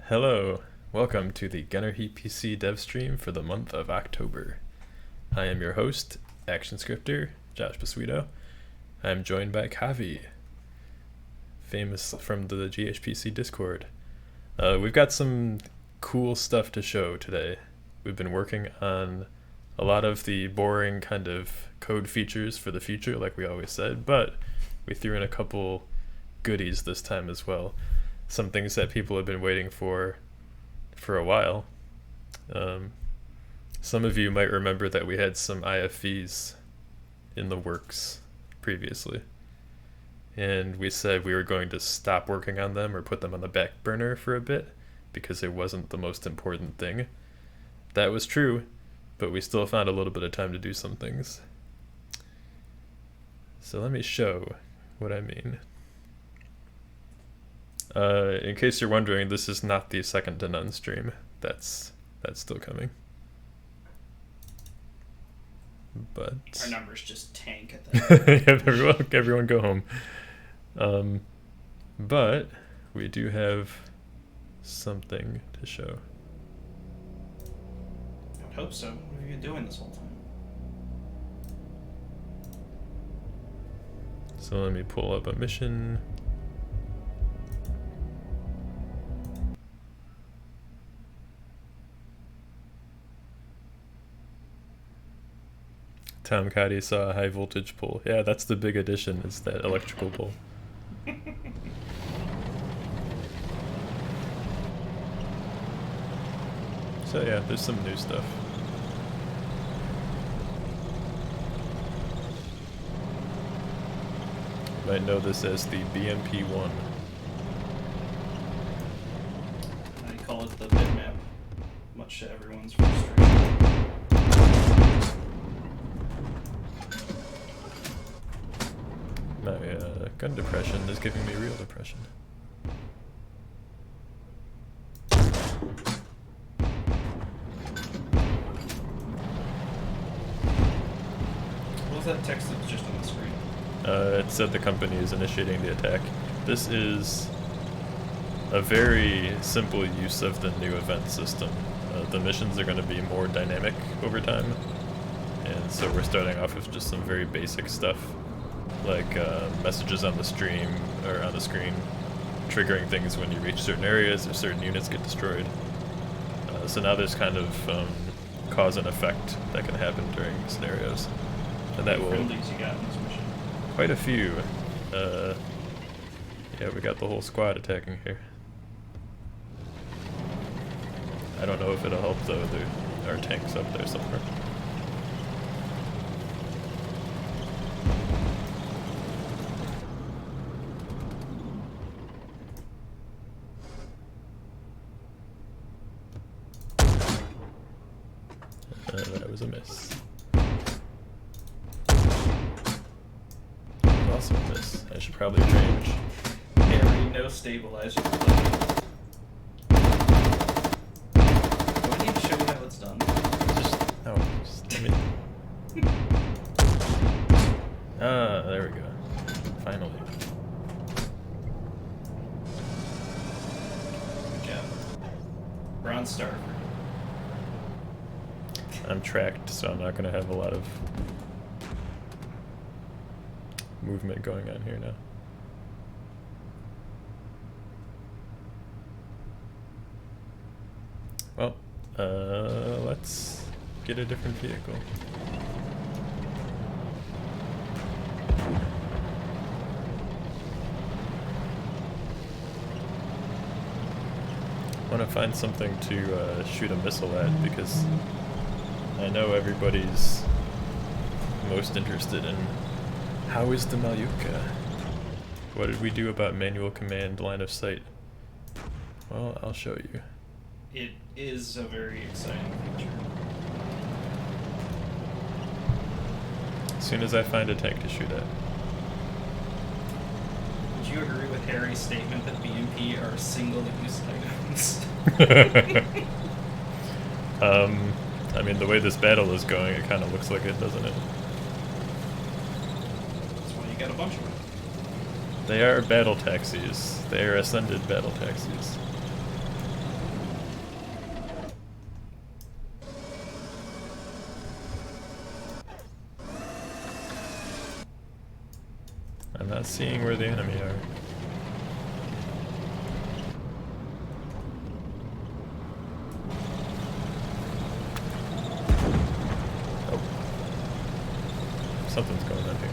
Hello, welcome to the GHPC dev stream for the month of October. I am your host, ActionScripter, Josh Pasuito. I am joined by Kavi, famous from the GHPC Discord. We've got some cool stuff to show today. We've been working on a lot of the boring kind of code features for the future, like we always said, but we threw in a couple goodies this time as well. Some things that people have been waiting for a while. Some of you might remember that we had some IFVs in the works previously, and we said we were going to stop working on them or put them on the back burner for a bit because it wasn't the most important thing. That was true, but we still found a little bit of time to do some things. So let me show what I mean. In case you're wondering, this is not the second to none stream. That's still coming. But our numbers just tank at that. Yeah, everyone go home. But we do have something to show. I would hope so. What have you been doing this whole time? So let me pull up a mission. Tom Cotty saw a high voltage pole. Yeah, that's the big addition, is that electrical pole. So yeah, there's some new stuff. You might know this as the BMP-1. I call it the bitmap, much to everyone's frustration. My gun depression is giving me real depression. What was that text that was just on the screen? It said the company is initiating the attack. This is a very simple use of the new event system. The missions are going to be more dynamic over time, and so we're starting off with just some very basic stuff, like messages on the stream or on the screen, triggering things when you reach certain areas or certain units get destroyed. So now there's kind of cause and effect that can happen during scenarios, and that will. Friendlies you got in this mission? Quite a few. Yeah, we got the whole squad attacking here. I don't know if it'll help though. There are tanks up there somewhere. That was a miss. Also a miss. I should probably range. Harry, no stabilizer. Do I need to show you how it's done? Just let me. There we go. Finally. Good job. Bronze star. I'm tracked, so I'm not going to have a lot of movement going on here now. Well, let's get a different vehicle. I want to find something to shoot a missile at, because I know everybody's most interested in how is the Malyutka? What did we do about manual command line of sight? Well, I'll show you. It is a very exciting feature. As soon as I find a tank to shoot at. Would you agree with Harry's statement that BMP are single-use items? I mean, the way this battle is going, it kind of looks like it, doesn't it? That's why you got a bunch of them. They are battle taxis. They are ascended battle taxis. I'm not seeing where the enemy are. Oh. Something's going on here.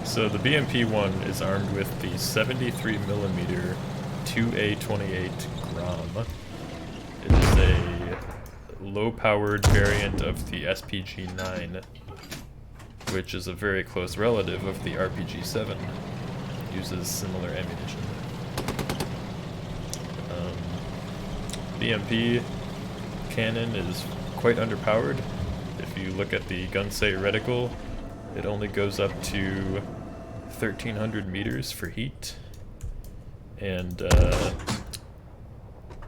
So the BMP-1 is armed with the 73mm 2A28 Grom. It is a low-powered variant of the SPG-9, which is a very close relative of the RPG-7. Uses similar ammunition. BMP cannon is quite underpowered. If you look at the gun sight reticle, it only goes up to 1,300 meters for heat, and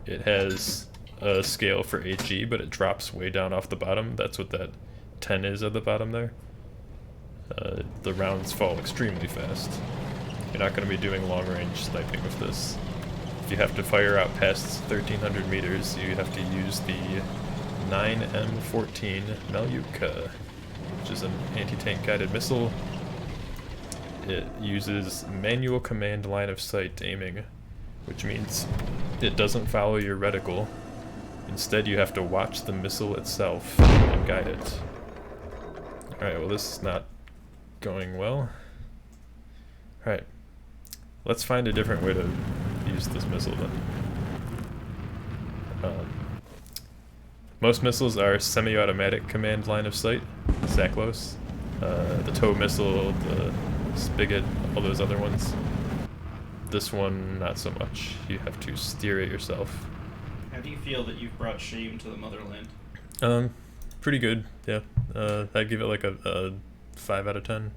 it has a scale for HE, but it drops way down off the bottom. That's what that 10 is at the bottom there. The rounds fall extremely fast. You're not going to be doing long-range sniping with this. If you have to fire out past 1,300 meters, you have to use the 9M14 Malyutka, which is an anti-tank guided missile. It uses manual command line of sight aiming, which means it doesn't follow your reticle. Instead, you have to watch the missile itself and guide it. Alright, well this is not going well. Alright, let's find a different way to use this missile then. Most missiles are semi-automatic command line of sight, SACLOS. The tow missile, the spigot, all those other ones. This one, not so much. You have to steer it yourself. How do you feel that you've brought shame to the motherland? Pretty good, yeah. I'd give it like a 5 out of 10.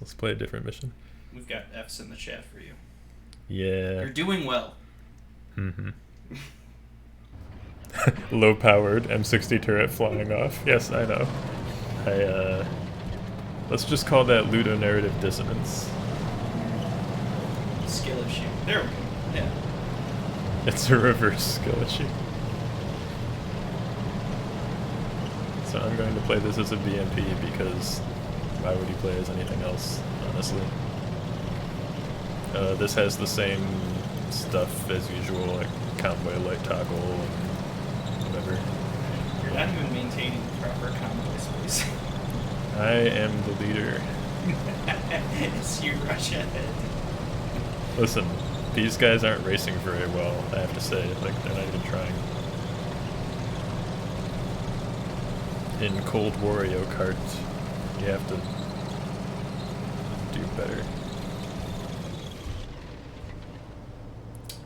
Let's play a different mission. We've got F's in the chat for you. Yeah. You're doing well. Mm-hmm. Low-powered M60 turret flying off. Yes, I know. Let's just call that ludonarrative dissonance. Skill issue. There we go. Yeah. It's a reverse skill issue. So I'm going to play this as a BMP because why would you play as anything else, honestly? This has the same stuff as usual, like convoy light toggle and whatever. You're not even maintaining proper convoy space. I am the leader. It's you rush ahead. Listen, these guys aren't racing very well, I have to say. Like, they're not even trying. In Cold Wario Kart, you have to do better.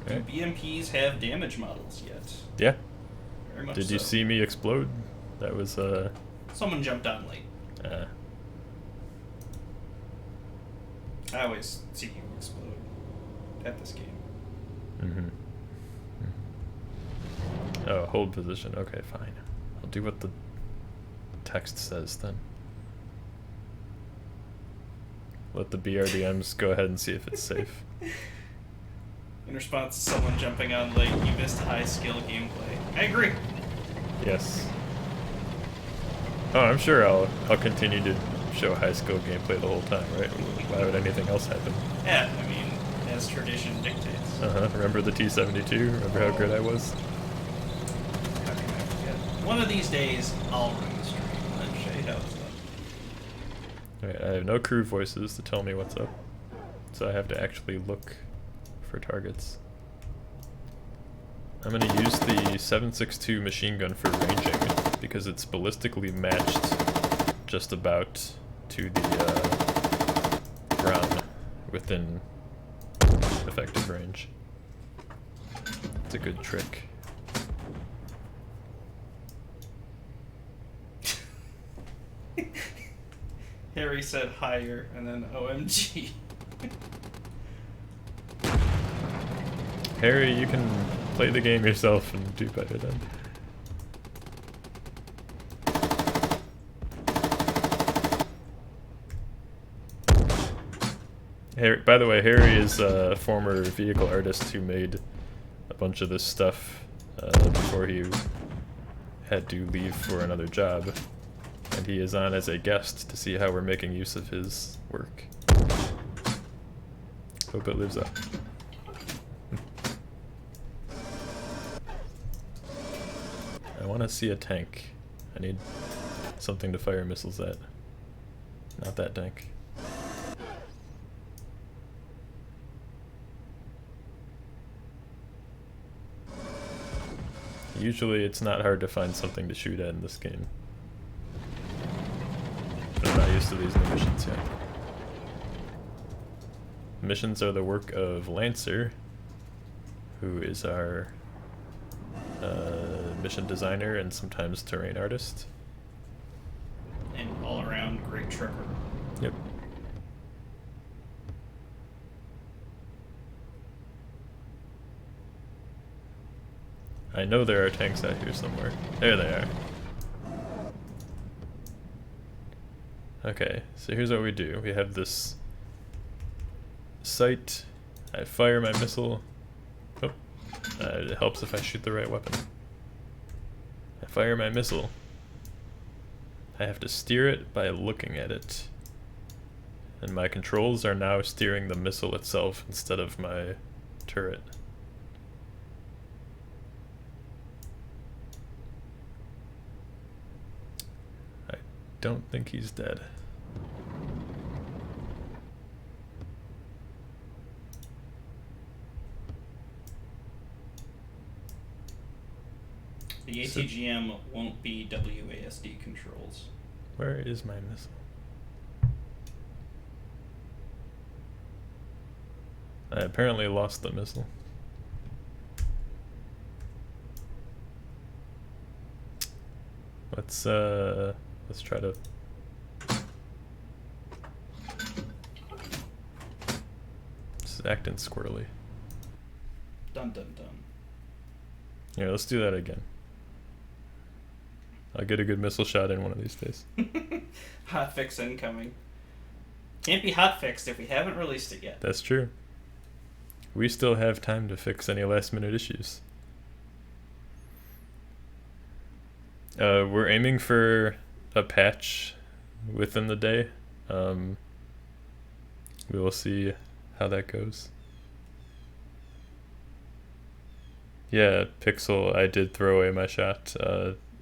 Do BMPs have damage models yet? Yeah. Very much Did you see me explode? That was, Someone jumped on late. I always see you explode at this game. Mm-hmm. Oh, hold position. Okay, fine. I'll do what the text says then. Let the BRDMs go ahead and see if it's safe. In response to someone jumping on late, you missed high skill gameplay. I agree. Yes. Oh, I'm sure I'll continue to show high skill gameplay the whole time, right? Why would anything else happen? Yeah, I mean, as tradition dictates. Remember the T-72? Remember how good I was? How can I forget? One of these days, I'll run the stream and then show you how it's done. Alright, I have no crew voices to tell me what's up, so I have to actually look for targets. I'm going to use the 7.62 machine gun for ranging because it's ballistically matched just about to the ground within effective range. It's a good trick. Harry said higher and then OMG. Harry, you can play the game yourself and do better then. Harry, by the way, Harry is a former vehicle artist who made a bunch of this stuff before he had to leave for another job, and he is on as a guest to see how we're making use of his work. Hope it lives up. I want to see a tank. I need something to fire missiles at. Not that tank. Usually it's not hard to find something to shoot at in this game. But I'm not used to these new missions yet. Missions are the work of Lancer, who is our mission designer and sometimes terrain artist. And all around great trucker. Yep. I know there are tanks out here somewhere. There they are. Okay, so here's what we do. We have this sight. I fire my missile. Oh, it helps if I shoot the right weapon. I fire my missile. I have to steer it by looking at it. And my controls are now steering the missile itself instead of my turret. I don't think he's dead. The ATGM won't be WASD controls. Where is my missile? I apparently lost the missile. Let's try to. Just acting squirrely. Dun dun dun. Yeah, let's do that again. I'll get a good missile shot in one of these days. Hotfix incoming. Can't be hotfixed if we haven't released it yet. That's true. We still have time to fix any last minute issues. We're aiming for a patch within the day. We will see how that goes. Yeah, Pixel, I did throw away my shot.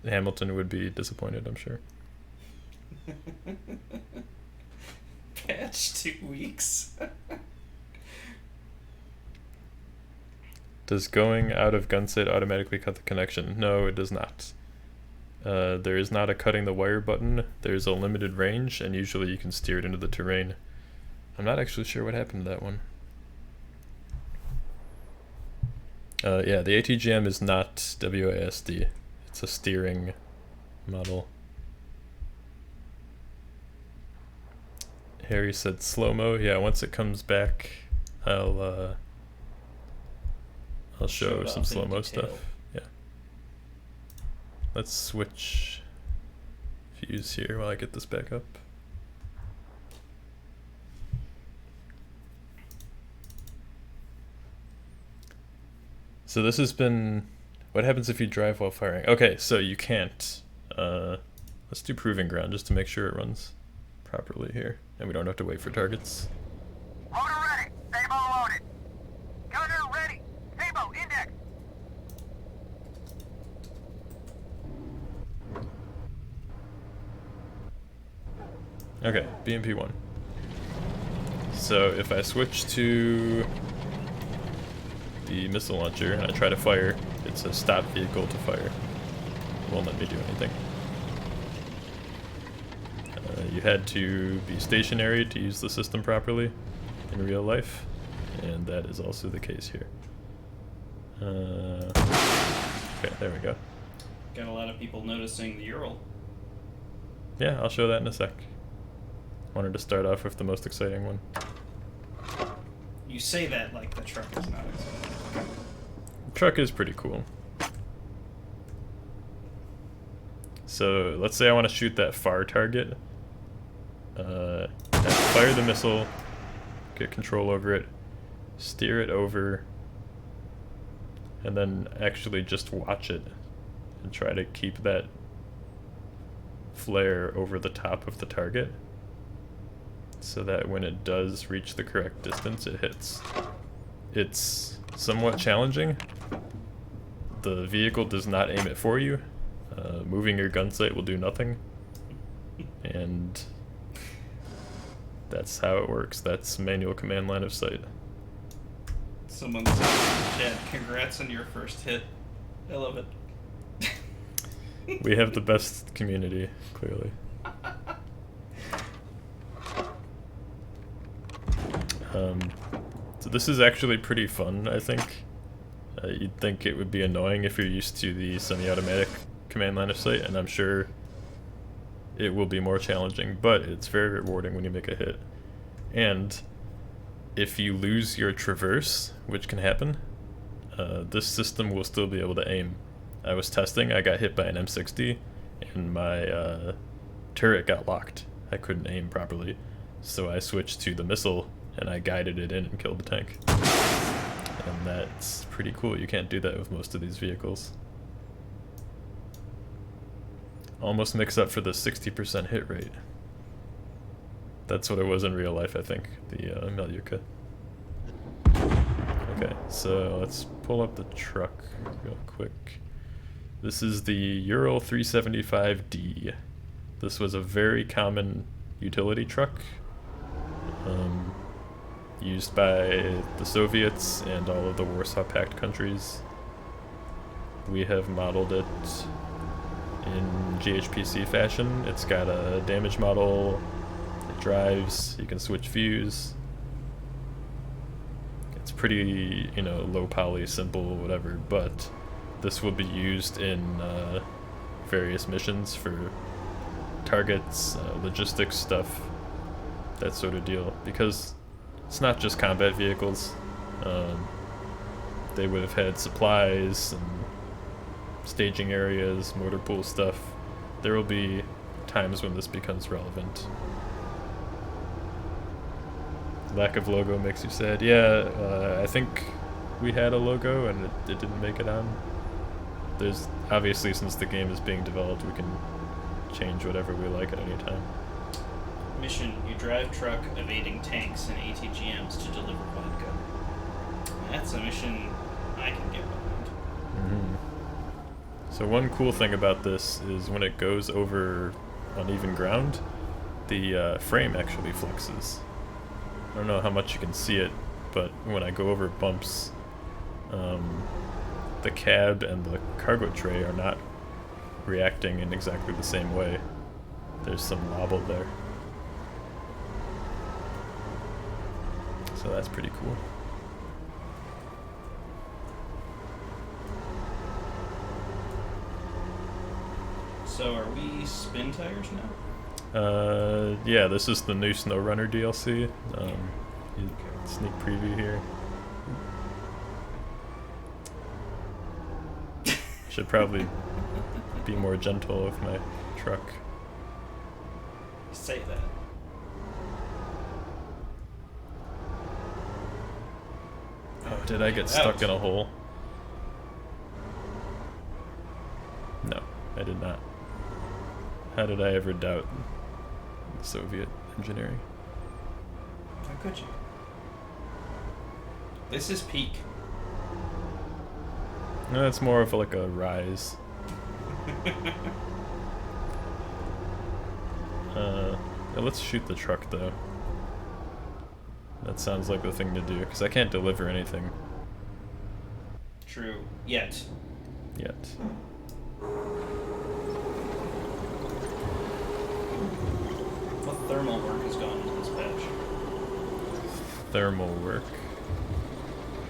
Hamilton would be disappointed, I'm sure. Patch 2 weeks. Does going out of gun sight automatically cut the connection? No, it does not. There is not a cutting the wire button. There's a limited range, and usually you can steer it into the terrain. I'm not actually sure what happened to that one. Yeah, the ATGM is not WASD. It's a steering model. Harry said slow-mo. Yeah, once it comes back, I'll show some slow-mo stuff. Yeah. Let's switch views here while I get this back up. So this has been... What happens if you drive while firing? Okay, so you can't. Let's do proving ground just to make sure it runs properly here. And we don't have to wait for targets. Loader ready. Sabo loaded. Gunner ready. Sabo index. Okay, BMP1. So if I switch to the missile launcher and I try to fire, it's a stop vehicle to fire. It won't let me do anything. You had to be stationary to use the system properly in real life, and that is also the case here. Okay, there we go. Got a lot of people noticing the Ural. Yeah, I'll show that in a sec. Wanted to start off with the most exciting one. You say that like the truck is not exciting. The truck is pretty cool. So let's say I want to shoot that far target. Fire the missile, get control over it, steer it over, and then actually just watch it and try to keep that flare over the top of the target so that when it does reach the correct distance, it hits. It's somewhat challenging. The vehicle does not aim it for you. Moving your gun sight will do nothing. And that's how it works. That's manual command line of sight. Someone said, Chad, congrats on your first hit. I love it. We have the best community, clearly. So this is actually pretty fun, I think. You'd think it would be annoying if you're used to the semi-automatic command line of sight, and I'm sure it will be more challenging, but it's very rewarding when you make a hit. And if you lose your traverse, which can happen, this system will still be able to aim. I was testing, I got hit by an M60, and my turret got locked. I couldn't aim properly, so I switched to the missile, and I guided it in and killed the tank. And that's pretty cool. You can't do that with most of these vehicles. Almost makes up for the 60% hit rate. That's what it was in real life, I think, the Malyutka. Okay, so let's pull up the truck real quick. This is the Ural 375D. This was a very common utility truck used by the Soviets and all of the Warsaw Pact countries. We have modeled it in GHPC fashion. It's got a damage model, it drives, you can switch views. It's pretty, you know, low poly, simple, whatever, but this will be used in various missions for targets, logistics stuff, that sort of deal, because it's not just combat vehicles. They would have had supplies and staging areas, motor pool stuff. There will be times when this becomes relevant. Lack of logo makes you sad. Yeah, I think we had a logo and it didn't make it on. There's obviously, since the game is being developed, we can change whatever we like at any time. Mission, you drive truck evading tanks and ATGMs to deliver vodka. That's a mission I can get behind. Mm-hmm. So one cool thing about this is when it goes over uneven ground, the frame actually flexes. I don't know how much you can see it, but when I go over bumps, the cab and the cargo tray are not reacting in exactly the same way. There's some wobble there. So that's pretty cool. So are we spin tires now? Yeah, this is the new SnowRunner DLC. Sneak preview here. Should probably be more gentle with my truck. Say that. Oh, did I get stuck in a hole? No, I did not. How did I ever doubt Soviet engineering? How could you? This is peak. No, it's more of like a rise. Let's shoot the truck though. That sounds like the thing to do, because I can't deliver anything. True. Yet. Yet. What thermal work has gone into this patch? Thermal work.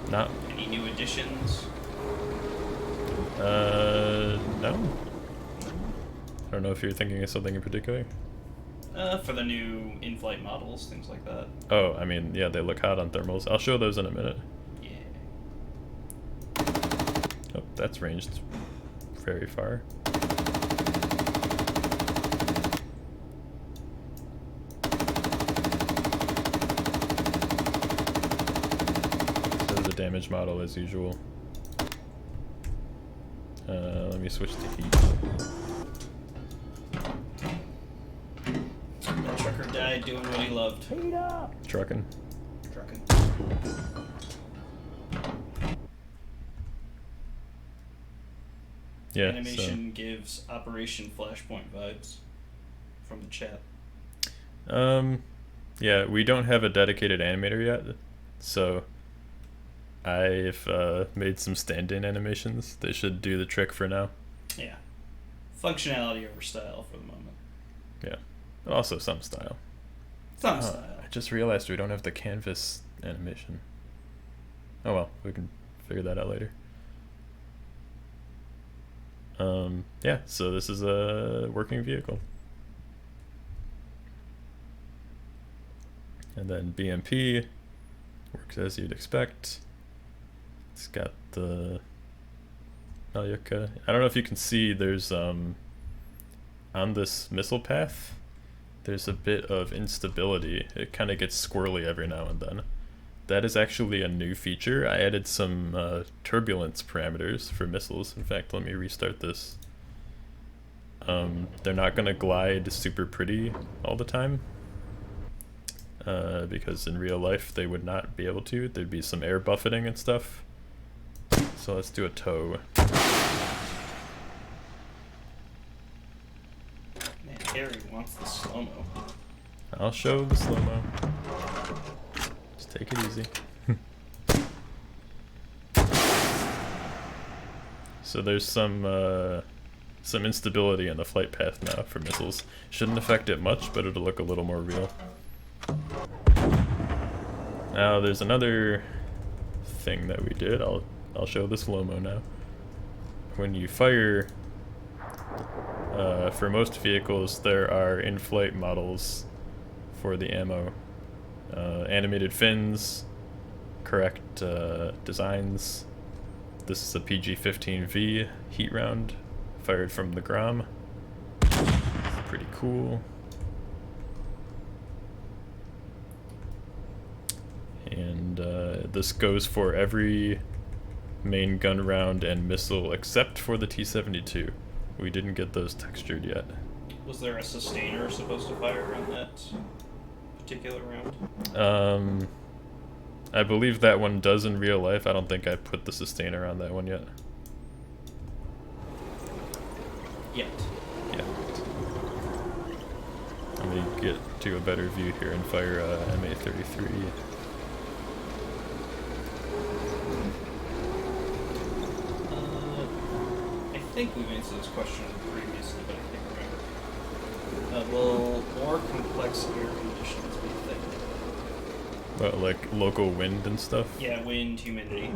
Not. Any new additions? No. I don't know if you're thinking of something in particular. For the new in-flight models, things like that. Oh, I mean, yeah, they look hot on thermals. I'll show those in a minute. Yeah. Oh, that's ranged very far. So the damage model as usual. Let me switch to heat. That trucker died doing what he loved. Trucking. Trucking. Yeah. Animation gives Operation Flashpoint vibes from the chat. Yeah, we don't have a dedicated animator yet, so I've made some stand-in animations. They should do the trick for now. Yeah. Functionality over style for the moment. Yeah, but also some style. Some style. I just realized we don't have the canvas animation. Oh well, we can figure that out later. Yeah, so this is a working vehicle. And then BMP works as you'd expect. It's got the Malyutka. I don't know if you can see, there's on this missile path, there's a bit of instability. It kind of gets squirrely every now and then. That is actually a new feature. I added some turbulence parameters for missiles. In fact, let me restart this. They're not going to glide super pretty all the time, because in real life they would not be able to. There'd be some air buffeting and stuff. So let's do a tow. Man, Harry wants the slow-mo. I'll show the slow-mo. Just take it easy. So there's some instability in the flight path now for missiles. Shouldn't affect it much, but it'll look a little more real. Now there's another thing that we did. I'll show the slow-mo now. When you fire, for most vehicles there are in-flight models for the ammo. Animated fins, correct designs. This is a PG-15V heat round, fired from the Grom. It's pretty cool. And this goes for every main gun round and missile except for the T-72. We didn't get those textured yet. Was there a sustainer supposed to fire on that particular round? I believe that one does in real life. I don't think I put the sustainer on that one yet. Yet. Yeah. Let me get to a better view here and fire MA33. I think we've answered this question previously, but I can't remember. Will more complex air conditions be a thing? But like local wind and stuff? Yeah, wind, humidity.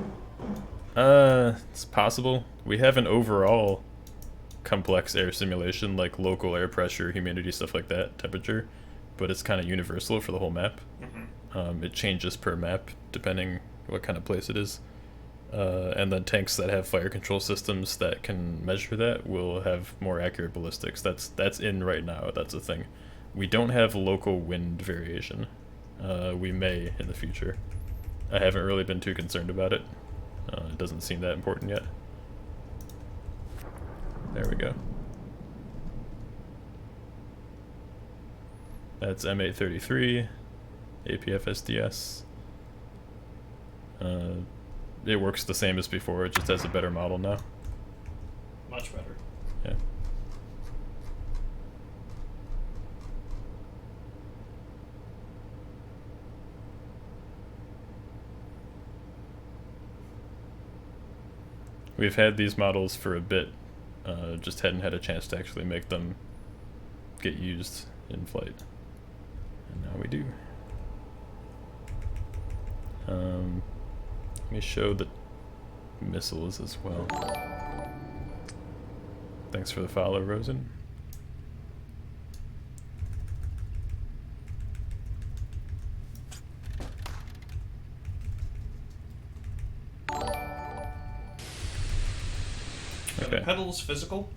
It's possible. We have an overall complex air simulation, like local air pressure, humidity, stuff like that, temperature, but it's kind of universal for the whole map. It changes per map depending what kind of place it is. And then tanks that have fire control systems that can measure that will have more accurate ballistics. That's in right now. That's a thing. We don't have local wind variation. We may in the future. I haven't really been too concerned about it. It doesn't seem that important yet. There we go. That's M833, APF SDS. It works the same as before, it just has a better model now. Much better. Yeah. We've had these models for a bit, just hadn't had a chance to actually make them get used in flight. And now we do. Let me show the missiles as well. Thanks for the follow, Rosen. Are the pedals physical?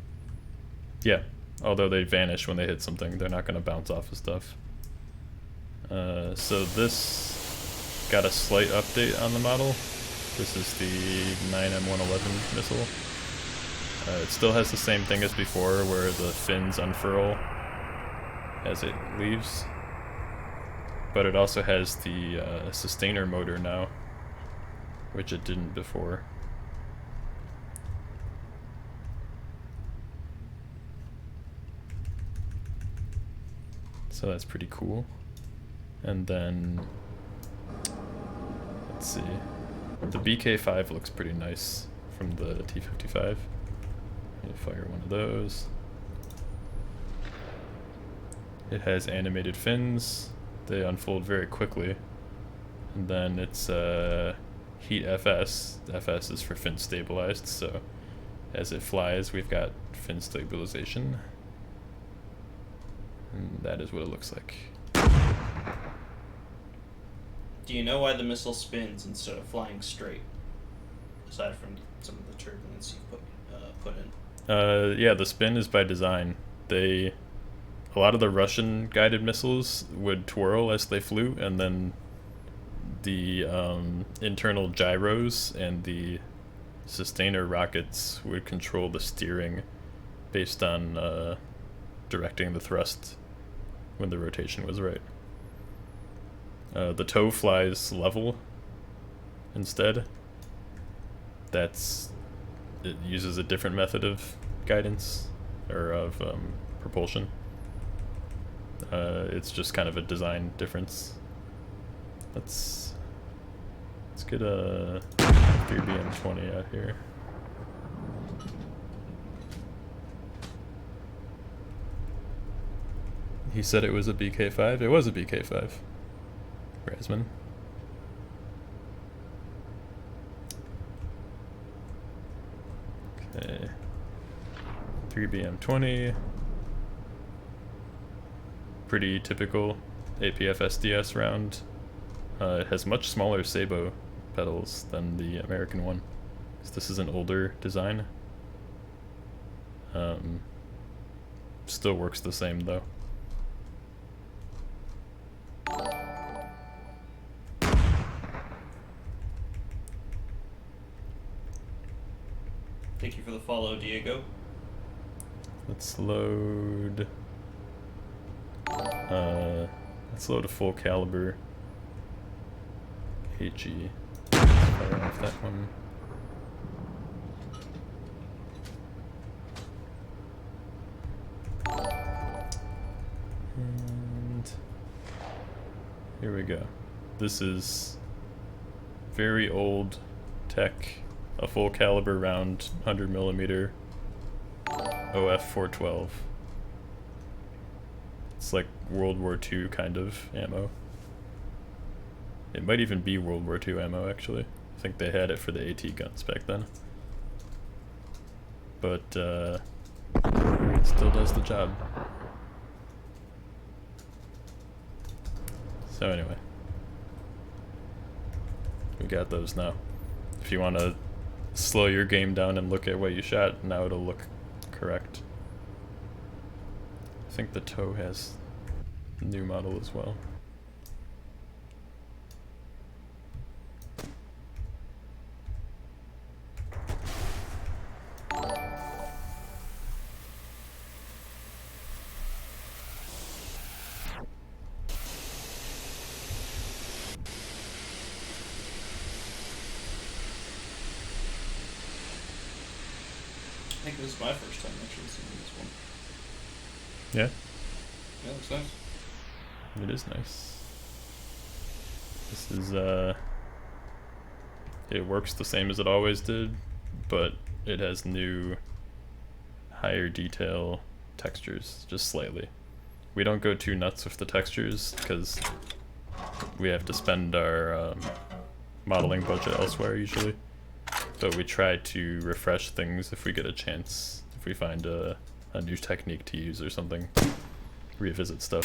Yeah, although they vanish when they hit something, they're not going to bounce off of stuff. So this got a slight update on the model. This is the 9M111 missile. It still has the same thing as before, where the fins unfurl as it leaves. But it also has the sustainer motor now, which it didn't before. So that's pretty cool. And then, let's see, the BK5 looks pretty nice from the T55. You fire one of those. It has animated fins. They unfold very quickly. And then it's heat FS. FS is for fin stabilized, so as it flies, we've got fin stabilization. And that is what it looks like. Do you know why the missile spins instead of flying straight? Aside from some of the turbulence you've put in. Yeah, the spin is by design. A lot of the Russian guided missiles would twirl as they flew, and then the internal gyros and the sustainer rockets would control the steering based on directing the thrust when the rotation was right. The tow flies level instead. It uses a different method of guidance, or of propulsion. It's just kind of a design difference. Let's get a 3BM20 out here. He said it was a BK5. It was a BK5. Rasman. Okay. 3BM20. Pretty typical APF SDS round. It has much smaller sabot pedals than the American one. So this is an older design. Still works the same though. Thank you for the follow, Diego. Let's load. Let's load a full caliber HE. Let's fire off that one. And here we go. This is very old tech. A full caliber round, 100mm OF 412. It's like World War II kind of ammo. It might even be World War II ammo actually. I think they had it for the AT guns back then. But it still does the job. So anyway, we got those now. If you want to slow your game down and look at what you shot, now it'll look correct. I think the tow has a new model as well. I think this is my first time actually seeing this one. Yeah? Yeah, looks nice. It is nice. This is, it works the same as it always did, but it has new, higher detail textures, just slightly. We don't go too nuts with the textures, because we have to spend our modeling budget elsewhere usually. But we try to refresh things if we get a chance, if we find a new technique to use or something. Revisit stuff.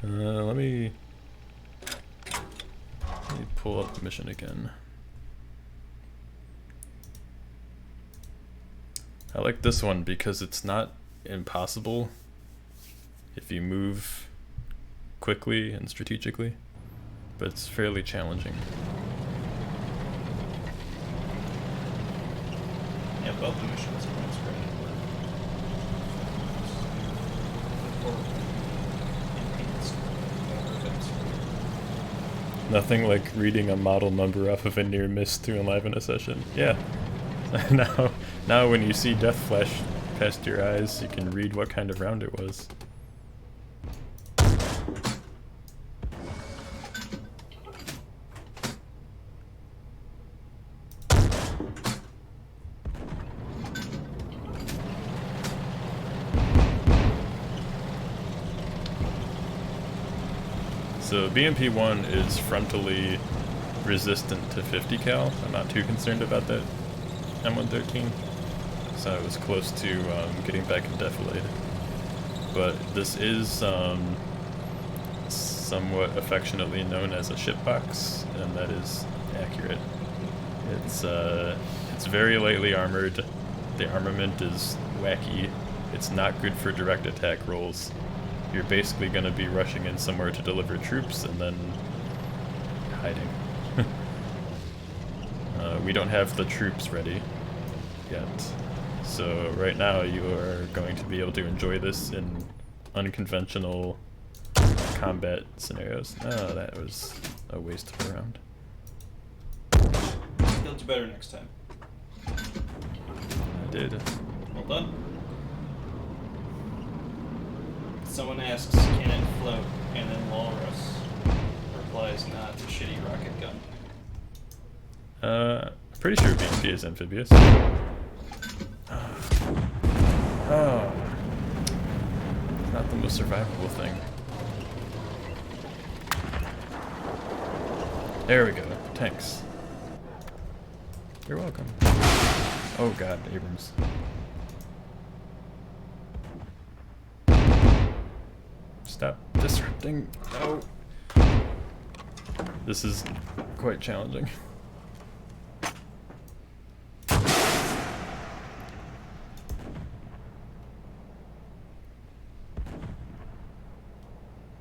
Let me pull up the mission again. I like this one because it's not impossible if you move quickly and strategically, but it's fairly challenging. Yeah, both the missions are on screen. Nothing like reading a model number off of a near miss to enliven a session. Yeah. now when you see death flash past your eyes, you can read what kind of round it was. So BMP-1 is frontally resistant to 50 cal. I'm not too concerned about that M113, so I was close to getting back in defilade. But this is somewhat affectionately known as a shipbox, and that is accurate. It's very lightly armored. The armament is wacky. It's not good for direct attack rolls. You're basically going to be rushing in somewhere to deliver troops and then hiding. We don't have the troops ready yet. So right now you are going to be able to enjoy this in unconventional combat scenarios. Oh, that was a waste of a round. You'll do better next time. I did. Well done. Someone asks, can it float? And then Walrus replies, nah, it's a shitty rocket gun. I'm pretty sure BMP is amphibious. Oh. Not the most survivable thing. There we go. Tanks. You're welcome. Oh god, Abrams. Stop disrupting. No. This is quite challenging.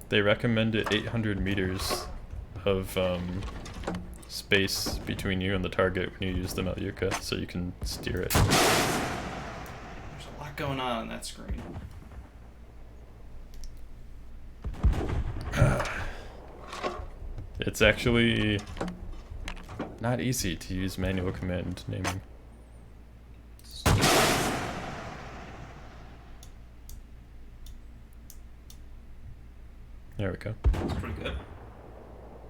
They recommended 800 meters of space between you and the target when you use the Malyutka, so you can steer it. There's a lot going on that screen. It's actually not easy to use manual command naming. There we go. That's pretty good.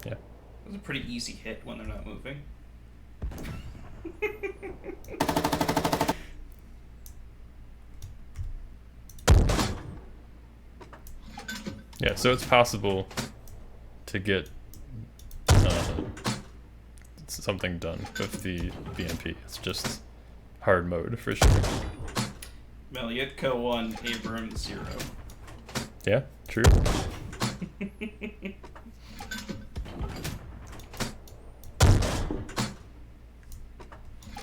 Yeah. It was a pretty easy hit when they're not moving. Yeah, so it's possible to get something done with the BMP. It's just hard mode for sure. Malyutka 1, Abrams 0. Yeah, true.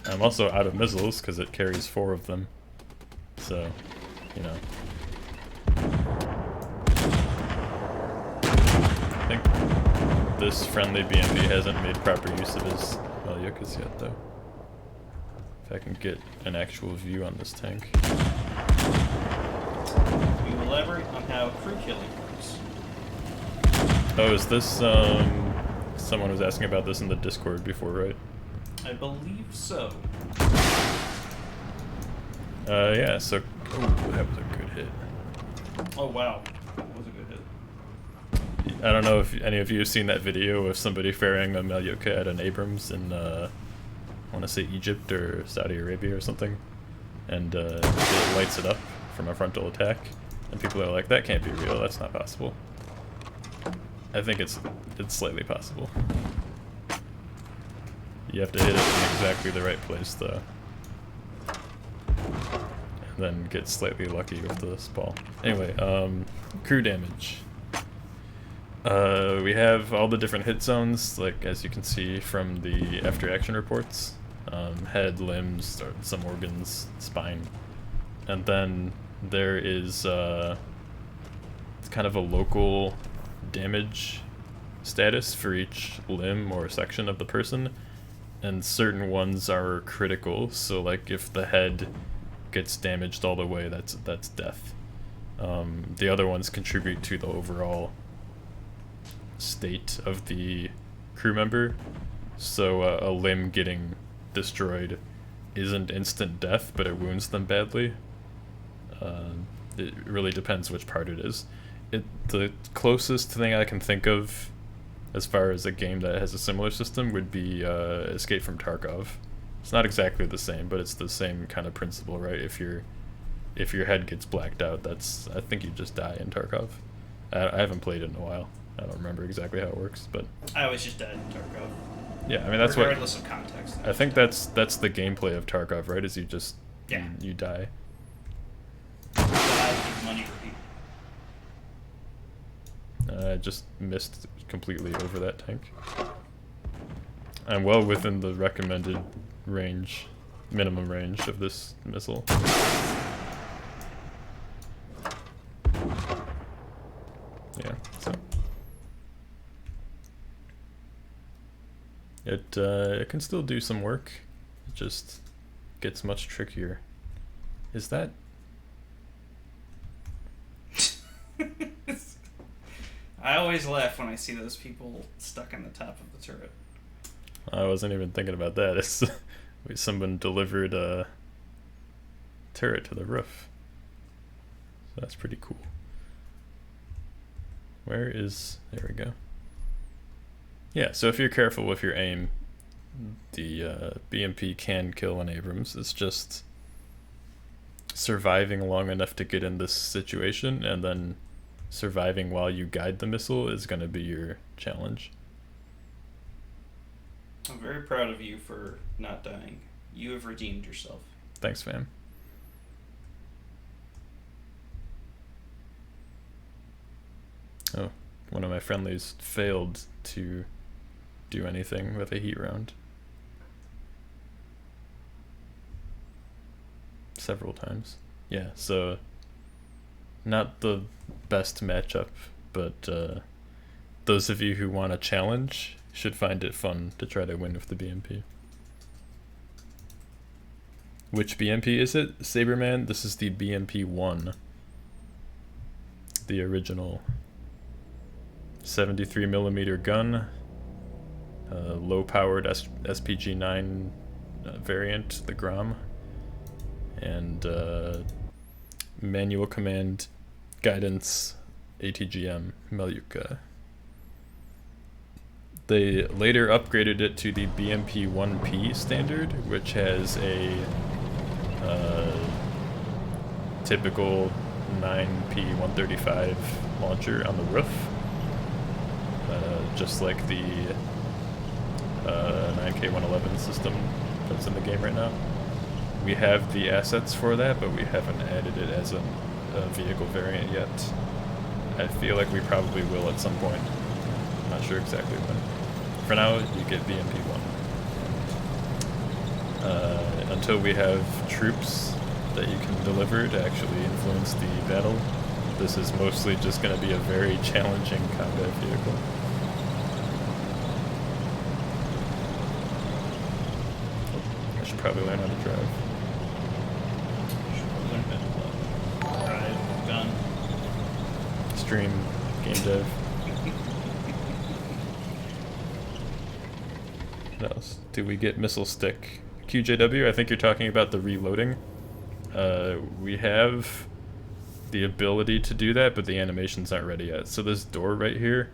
I'm also out of missiles because it carries 4 of them. So, you know. I think this friendly BMP hasn't made proper use of his Malyukas yet, though. If I can get an actual view on this tank. Can you elaborate on how crew killing works? Oh, is this, someone was asking about this in the Discord before, right? I believe so. Yeah, so, ooh, that was a good hit. Oh wow, that was a good hit. I don't know if any of you have seen that video of somebody ferrying a Malyutka at an Abrams in, I want to say Egypt or Saudi Arabia or something, and it lights it up from a frontal attack, and people are like, that can't be real, that's not possible. I think it's slightly possible. You have to hit it in exactly the right place, though. And then get slightly lucky with this ball. Anyway, crew damage. We have all the different hit zones, like as you can see from the after action reports. Head, limbs, or some organs, spine. And then there is it's kind of a local damage status for each limb or section of the person. and certain ones are critical. So like if the head gets damaged all the way, that's death. The other ones contribute to the overall state of the crew member. So a limb getting destroyed isn't instant death, but it wounds them badly. It really depends which part it is. The closest thing I can think of as far as a game that has a similar system would be Escape from Tarkov. It's not exactly the same, but it's the same kind of principle, right? If your head gets blacked out, I think you just die in Tarkov. I haven't played it in a while. I don't remember exactly how it works, but I always just died in Tarkov. Yeah, I mean that's regardless of context. I think that's the gameplay of Tarkov, right? Is you just you die. Money repeat. I just missed completely over that tank. I'm well within the recommended range, minimum range of this missile. Yeah, so it can still do some work. It just gets much trickier. Is that? I always laugh when I see those people stuck on the top of the turret. I wasn't even thinking about that. It's someone delivered a turret to the roof. So that's pretty cool. Where is... There we go. Yeah, so if you're careful with your aim, the BMP can kill an Abrams. It's just surviving long enough to get in this situation, and then surviving while you guide the missile is going to be your challenge. I'm very proud of you for not dying. You have redeemed yourself. Thanks, fam. Oh, one of my friendlies failed to do anything with a heat round. Several times. Yeah, so not the best matchup, but those of you who want a challenge should find it fun to try to win with the BMP. Which BMP is it, Saberman? This is the BMP-1. The original 73mm gun, low-powered SPG-9 variant, the Grom, and manual command guidance ATGM Malyutka. They later upgraded it to the BMP-1P standard, which has a typical 9P135 launcher on the roof, just like the 9K111 system that's in the game right now. We have the assets for that, but we haven't added it as a vehicle variant yet. I feel like we probably will at some point. I'm not sure exactly when. For now, you get BMP-1. Until we have troops that you can deliver to actually influence the battle, this is mostly just going to be a very challenging combat vehicle. I should probably learn how to drive. Learn how to drive, gun. Stream, game dev. What else? Do we get missile stick? QJW, I think you're talking about the reloading. We have the ability to do that, but the animations aren't ready yet. So this door right here,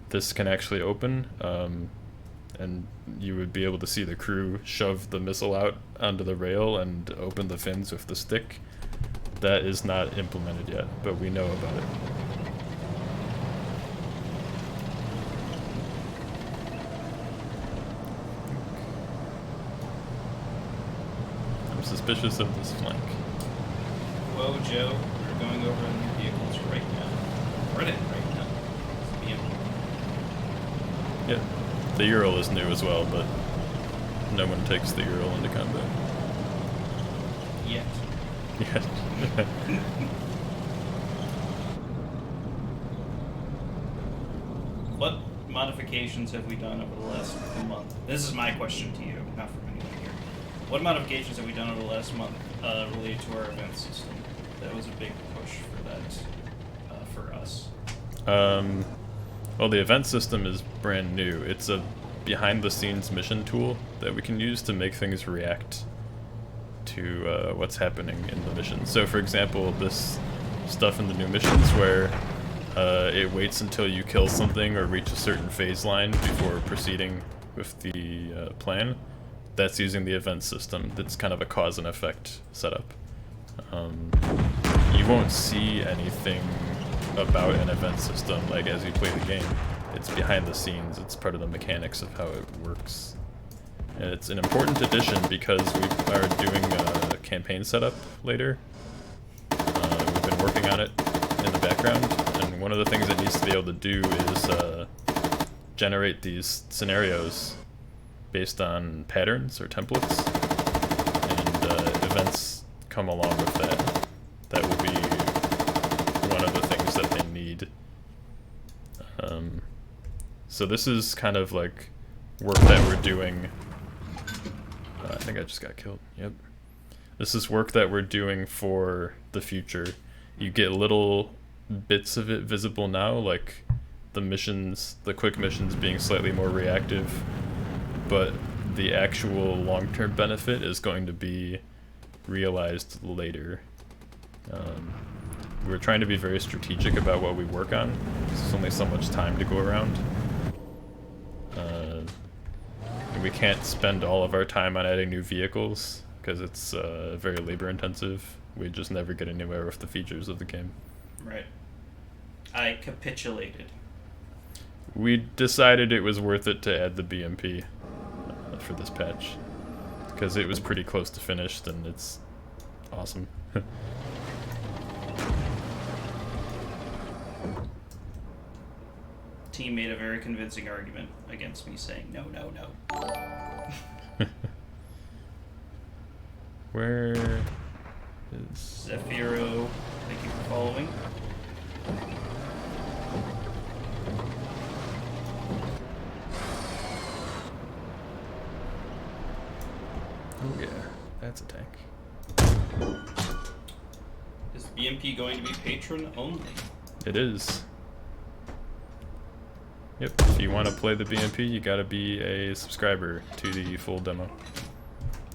this can actually open, and you would be able to see the crew shove the missile out onto the rail and open the fins with the stick. That is not implemented yet, but we know about it. I'm suspicious of this flank. Whoa, Joe, we're going over new vehicles right now. Right now. Yeah, the Ural is new as well, but no one takes the Ural into combat. Yet. Yeah. What modifications have we done over the last month? This is my question to you, not from anyone here. What modifications have we done over the last month related to our event system? That was a big push for that, for us. Well, the event system is brand new. It's a behind-the-scenes mission tool that we can use to make things react to what's happening in the mission. So, for example, this stuff in the new missions where it waits until you kill something or reach a certain phase line before proceeding with the plan. That's using the event system. That's kind of a cause and effect setup. You won't see anything about an event system like as you play the game. It's behind the scenes. It's part of the mechanics of how it works. And it's an important addition because we are doing a campaign setup later. We've been working on it in the background, and one of the things it needs to be able to do is generate these scenarios based on patterns or templates, and events come along with that. That will be one of the things that they need. So this is kind of like work that we're doing. I think I just got killed. Yep. This is work that we're doing for the future. You get little bits of it visible now, like the missions, the quick missions being slightly more reactive, but the actual long-term benefit is going to be realized later. We're trying to be very strategic about what we work on. There's only so much time to go around. And we can't spend all of our time on adding new vehicles because it's very labor intensive. We just never get anywhere with the features of the game. Right. I capitulated. We decided it was worth it to add the BMP for this patch because it was pretty close to finished and it's awesome. Team made a very convincing argument against me saying no, no, no. Where is Zephyro? Thank you for following. Oh yeah, that's a tank. Is BMP going to be patron only? It is. Yep, if you want to play the BMP, you gotta be a subscriber to the full demo.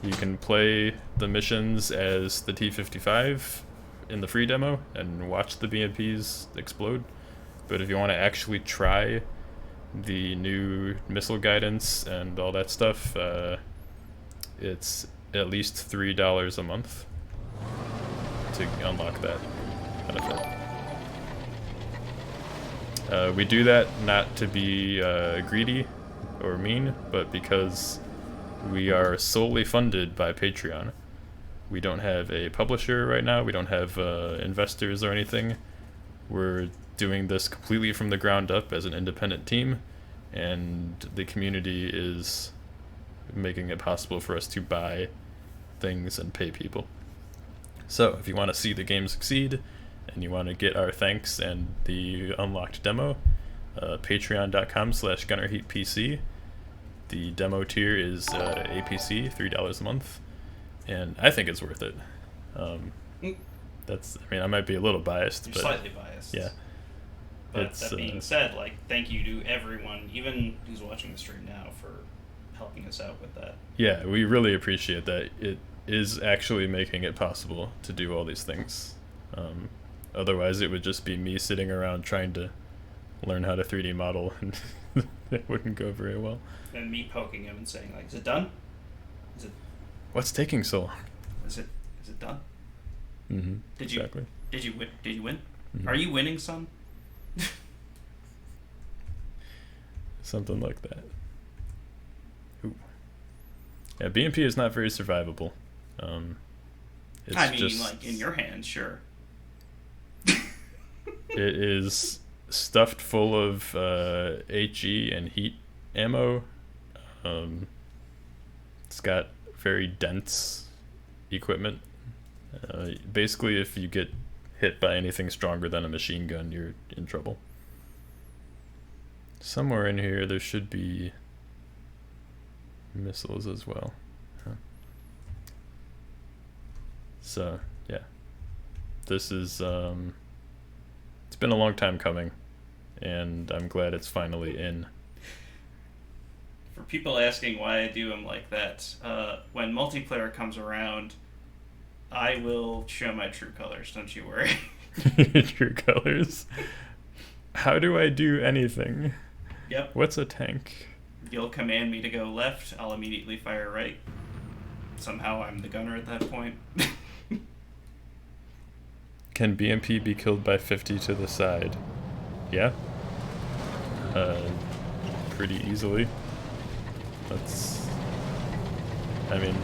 You can play the missions as the T-55 in the free demo and watch the BMPs explode. But if you want to actually try the new missile guidance and all that stuff, it's at least $3 a month to unlock that benefit. We do that not to be greedy or mean, but because we are solely funded by Patreon. We don't have a publisher right now, we don't have investors or anything. We're doing this completely from the ground up as an independent team, and the community is making it possible for us to buy things and pay people. So if you want to see the game succeed, and you want to get our thanks and the unlocked demo, patreon.com/GunnerHeatPC. The demo tier is APC, $3 a month, and I think it's worth it. That's, I mean, I might be a little biased, You're but slightly biased. yeah. But that being said, like, thank you to everyone, even who's watching the stream now, for helping us out with that. Yeah, we really appreciate that. It is actually making it possible to do all these things. Otherwise, it would just be me sitting around trying to learn how to 3D model, and it wouldn't go very well. And me poking him and saying, like, is it done? Is it? What's taking so long? Is it done? Mm-hmm. Did exactly. you win? Mm-hmm. Are you winning, son? Something like that. Ooh. Yeah, BMP is not very survivable. It's I mean, just, like, in your hands, sure. It is stuffed full of HE and heat ammo. It's got very dense equipment. Basically, if you get hit by anything stronger than a machine gun, you're in trouble. Somewhere in here there should be missiles as well. Huh. So, yeah. This is, it's been a long time coming, and I'm glad it's finally in. For people asking why I do them like that, when multiplayer comes around, I will show my true colors, don't you worry. True colors? How do I do anything? Yep. What's a tank? You'll command me to go left, I'll immediately fire right. Somehow I'm the gunner at that point. Can BMP be killed by 50 to the side? Yeah. Pretty easily. That's... I mean,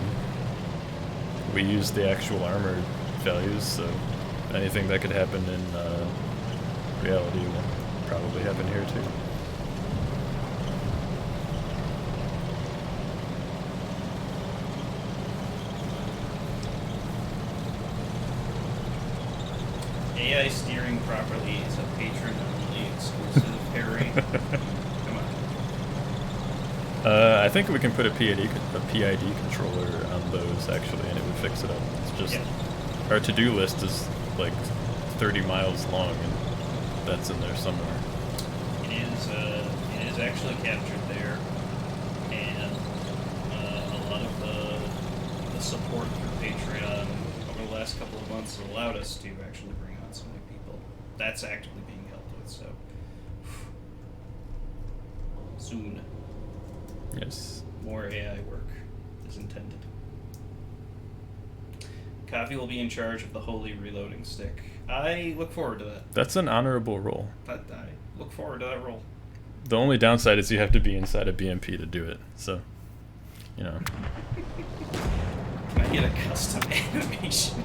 we use the actual armor values, so anything that could happen in reality will probably happen here too. AI steering properly is a patron-only exclusive Harry. Come on. I think we can put a PID controller on those actually, and it would fix it up. It's just our to-do list is like 30 miles long, and that's in there somewhere. It is actually captured there, and a lot of the support through Patreon over the last couple of months has allowed us to actually bring on some new people. That's actively being helped with, so soon. Yes. More AI work is intended. Kavi will be in charge of the holy reloading stick. I look forward to that. That's an honorable role. I look forward to that role. The only downside is you have to be inside a BMP to do it, so, you know. Can I get a custom animation?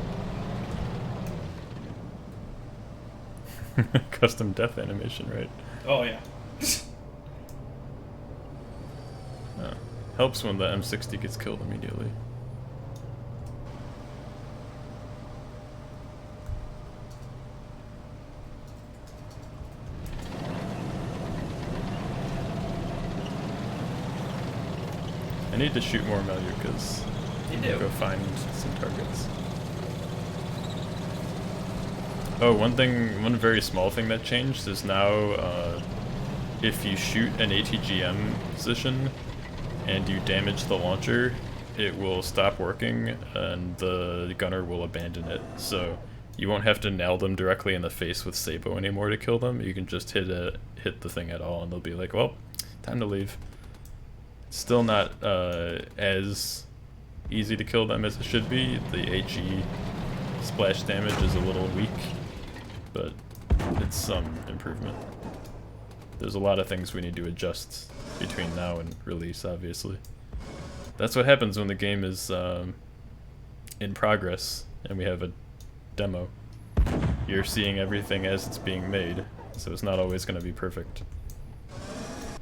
Custom death animation, right? Oh, yeah. Helps when the M60 gets killed immediately. I need to shoot more Malyutkas. You do. Go find some targets. Oh, one very small thing that changed is now if you shoot an ATGM position and you damage the launcher, it will stop working and the gunner will abandon it. So you won't have to nail them directly in the face with Sabo anymore to kill them. You can just hit the thing at all, and they'll be like, well, time to leave. Still not as easy to kill them as it should be. The HE splash damage is a little weak, but it's some improvement. There's a lot of things we need to adjust between now and release, obviously. That's what happens when the game is in progress and we have a demo. You're seeing everything as it's being made, so it's not always going to be perfect.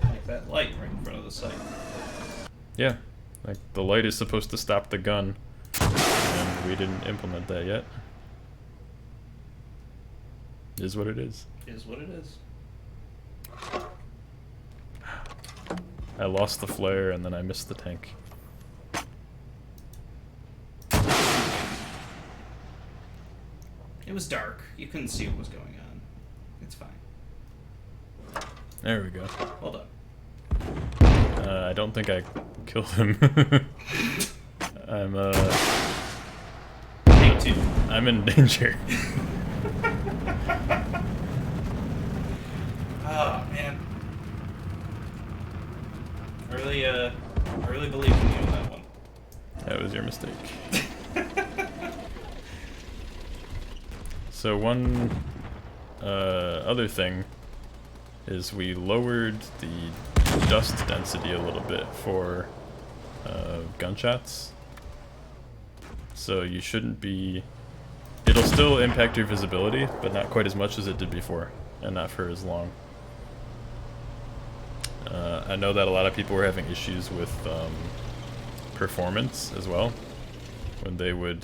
Like that light right in front of the site. Yeah, like the light is supposed to stop the gun, and we didn't implement that yet. Is what it is. Is what it is. I lost the flare and then I missed the tank. It was dark. You couldn't see what was going on. It's fine. There we go. Well done. I don't think I killed him. Take two. I'm in danger. Oh, man. I really believe in you on that one. That was your mistake. So one other thing is we lowered the dust density a little bit for gunshots. So you shouldn't be... It'll still impact your visibility, but not quite as much as it did before, and not for as long. I know that a lot of people were having issues with performance as well, when they would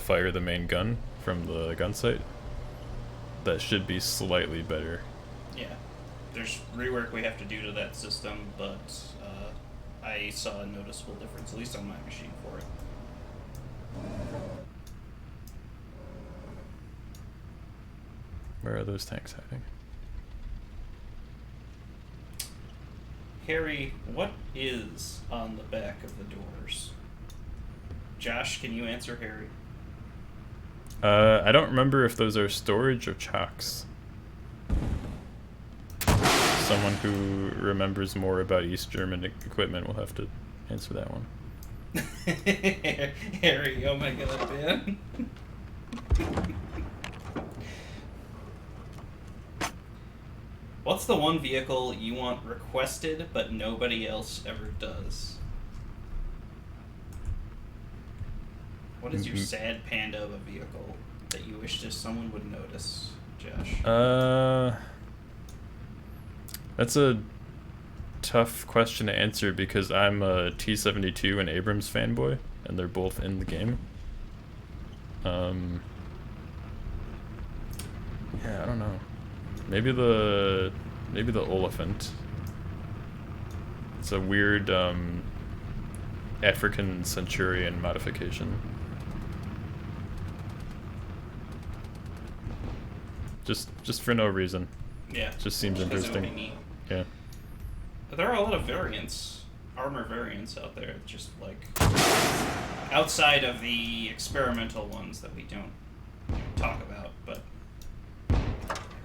fire the main gun from the gun sight. That should be slightly better. Yeah. there's rework we have to do to that system, but I saw a noticeable difference, at least on my machine, for it. Where are those tanks hiding? Harry, what is on the back of the doors? Josh, can you answer Harry? I don't remember if those are storage or chocks. Someone who remembers more about East German equipment will have to answer that one. Harry, oh my god, man. What's the one vehicle you want requested but nobody else ever does? What is your sad panda of a vehicle that you wish just someone would notice, Josh? That's a tough question to answer because I'm a T-72 and Abrams fanboy, and they're both in the game. Yeah, I don't know. Maybe the Oliphant. It's a weird African Centurion modification. Just for no reason. Yeah. Just seems because it would be interesting. neat. Yeah. But there are a lot of variants, armor variants out there, just like outside of the experimental ones that we don't talk about, but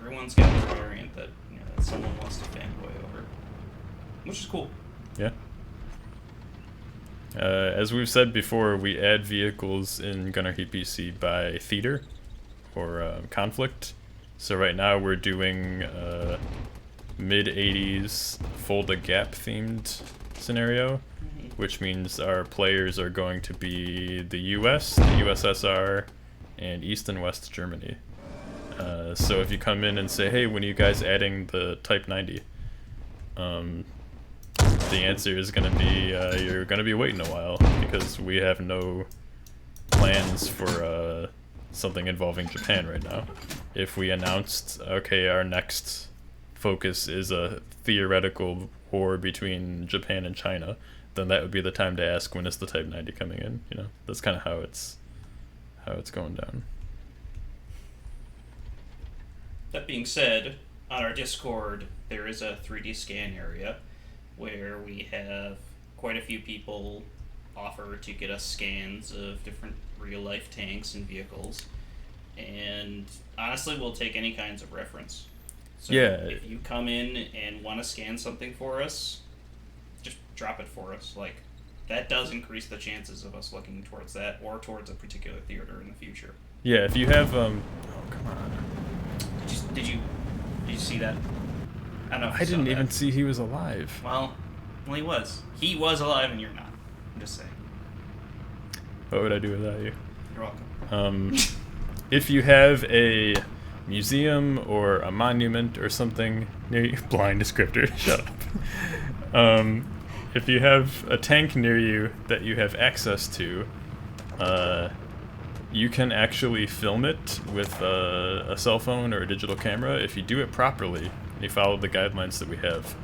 everyone's got their variant that, that someone wants to fanboy over, which is cool. Yeah. As we've said before, we add vehicles in GHPC by theater or conflict. So right now we're doing mid-80s Fulda Gap themed scenario, which means our players are going to be the US, the USSR, and East and West Germany. So if you come in and say, hey, when are you guys adding the Type 90? The answer is going to be, you're going to be waiting a while, because we have no plans for something involving Japan right now. If we announced, okay, our next focus is a theoretical war between Japan and China, then that would be the time to ask, when is the Type 90 coming in? That's kind of how it's going down. That being said, on our Discord, there is a 3D scan area where we have quite a few people offer to get us scans of different real-life tanks and vehicles. And honestly, we'll take any kinds of reference. So Yeah. if you come in and want to scan something for us, just drop it for us. Like, that does increase the chances of us looking towards that or towards a particular theater in the future. Yeah, if you have, oh, come on. Did you see that? I don't know if I you saw didn't that. even see he was alive. Well, he was. He was alive and you're not. I'm just saying. What would I do without you? You're welcome. If you have a museum or a monument or something near you, BlindScripter, shut up. If you have a tank near you that you have access to, you can actually film it with a cell phone or a digital camera. If you do it properly, you follow the guidelines that we have,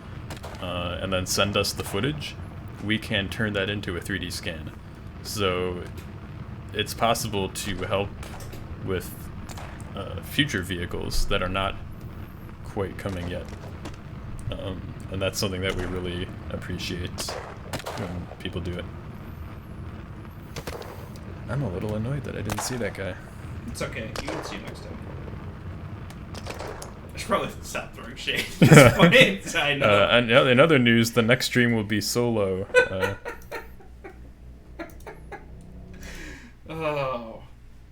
and then send us the footage, we can turn that into a 3D scan. So it's possible to help with future vehicles that are not quite coming yet. And that's something that we really appreciate when people do it. I'm a little annoyed that I didn't see that guy. It's okay. You can see him next time. I should probably stop throwing shade at this point. I know. And in other news, the next stream will be solo. Oh,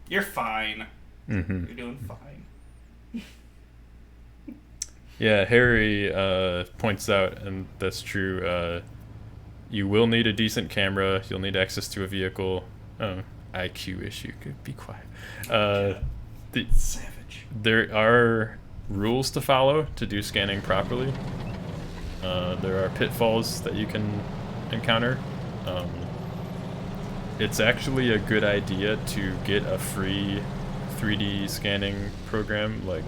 you're fine. Mm-hmm. You're doing fine. Yeah, Harry points out, and that's true, you will need a decent camera, you'll need access to a vehicle. Oh, IQ issue, be quiet. Savage. There are rules to follow to do scanning properly. There are pitfalls that you can encounter. It's actually a good idea to get a free 3D scanning program like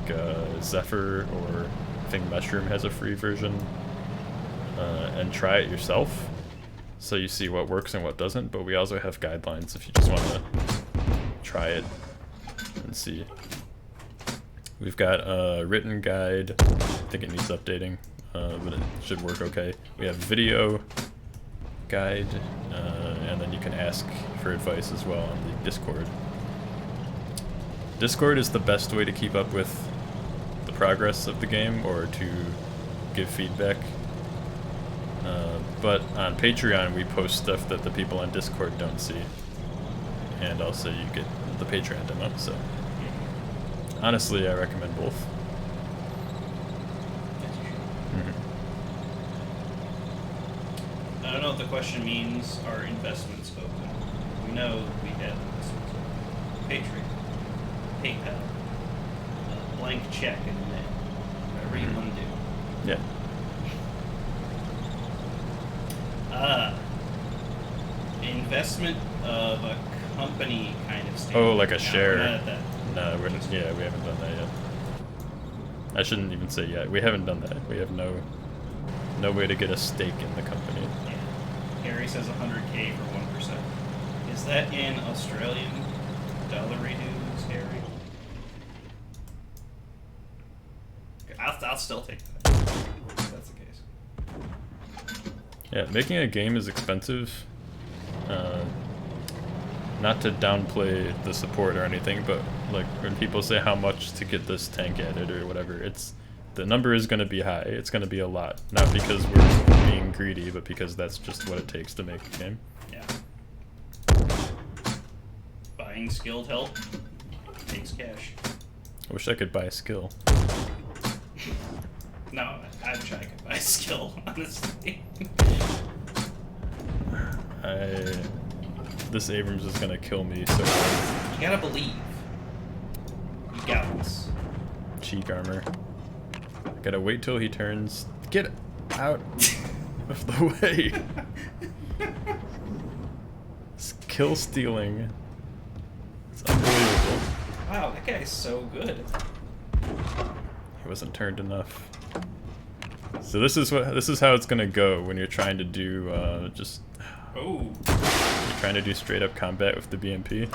Zephyr or think Mushroom has a free version, and try it yourself, so you see what works and what doesn't. But we also have guidelines if you just want to try it and see. We've got a written guide. I think it needs updating, but it should work okay. We have video guide, and then you can ask for advice as well on the Discord. Discord is the best way to keep up with the progress of the game or to give feedback. But on Patreon we post stuff that the people on Discord don't see, and also you get the Patreon demo. So honestly, I recommend both. I don't know what the question means. Are investments open? We know we have investments open. Patreon, PayPal, blank check in the mail, whatever you want to do. Yeah. Investment of a company kind of standpoint. Oh, like a share. We're not at that. No, yeah, we haven't done that yet. I shouldn't even say yet. We haven't done that. We have no way to get a stake in the company. Yeah. Harry says 100K for 1%. Is that in Australian dollar dues, Harry? I'll still take that. If that's the case. Yeah, making a game is expensive. Not to downplay the support or anything, but like when people say how much to get this tank added or whatever, the number is going to be high. It's going to be a lot, not because we're being greedy, but because that's just what it takes to make a game. Yeah. Buying skilled help takes cash. I wish I could buy a skill. No, I wish I could buy skill, honestly. This Abrams is gonna kill me so hard. You gotta believe. You got this. Cheek armor. I gotta wait till he turns. Get out of the way. It's kill stealing. It's unbelievable. Wow, that guy's so good. He wasn't turned enough. So this is how it's gonna go when you're trying to do just. Oh. You're trying to do straight up combat with the BMP.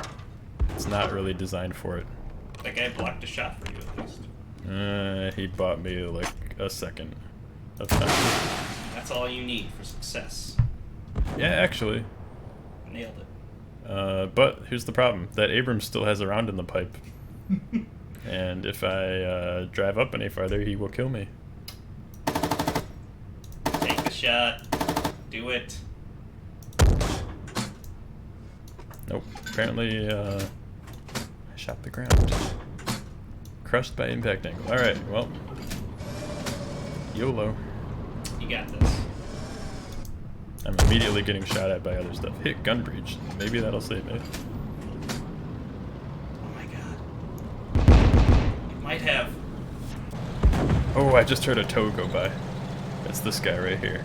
It's not really designed for it. That guy blocked a shot for you at least. He bought me like a second of time. That's all you need for success. Yeah, actually. Nailed it. But here's the problem. That Abrams still has a round in the pipe. And if I drive up any farther, he will kill me. Take the shot. Do it. Nope. Apparently, I shot the ground. Crushed by impact angle. Alright, well. YOLO. You got this. I'm immediately getting shot at by other stuff. Hit gun breach. Maybe that'll save me. Oh my god. It might have. Oh, I just heard a toe go by. That's this guy right here.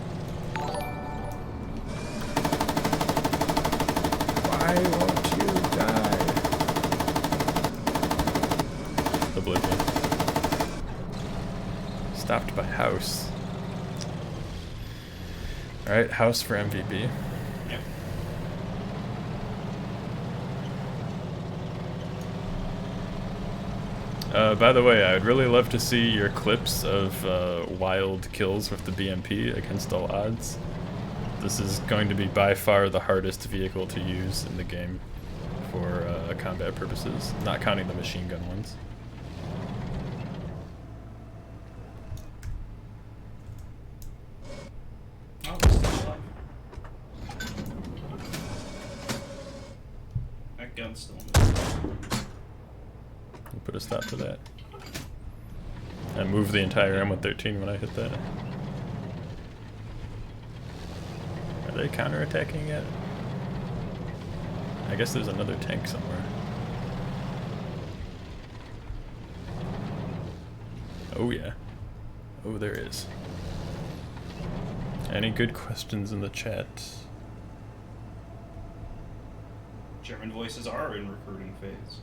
Why won't you die? Oblivion. Stopped by house. Alright, house for MVP. Yep. By the way, I'd really love to see your clips of wild kills with the BMP against all odds. This is going to be by far the hardest vehicle to use in the game for combat purposes, not counting the machine gun ones. Oh, it's still alive. That gun's still in there. We'll put a stop to that. I moved the entire M113 when I hit that. Are they counterattacking yet? I guess there's another tank somewhere. Oh yeah. Oh, there is. Any good questions in the chat? German voices are in recruiting phase.